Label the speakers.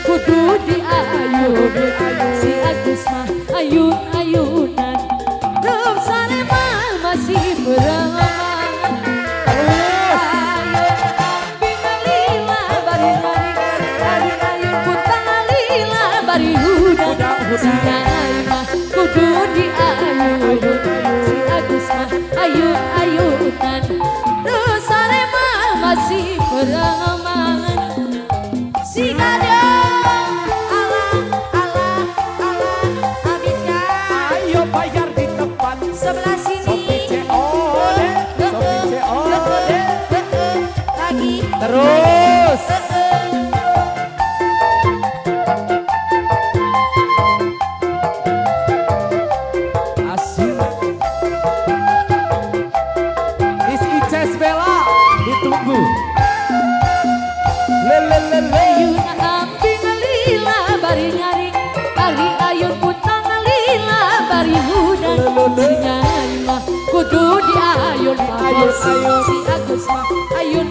Speaker 1: kudu diayun. Si Agus mah ayun-ayunan, Dum Sare mah masih berangan. Ayo ambing lila bari ayun putang lila bari hudan. Si Nyai mah kudu diayun. Si Agus mah ayun-ayunan, Dum Sare mah masih berangan. Si Gadang habisnya.
Speaker 2: Ayo bayar di tempat
Speaker 1: Sebelah sini
Speaker 2: Sopi COD, Sopi COD.
Speaker 1: lagi
Speaker 2: Terus asik. Miss Ices Bella ditunggu.
Speaker 1: ayun ambing lila bari nyari bari ayun putang lila bari hudan. Si Nyai mah kudu diayun.
Speaker 2: Ayun, ayun.
Speaker 1: Si Agus mah ayun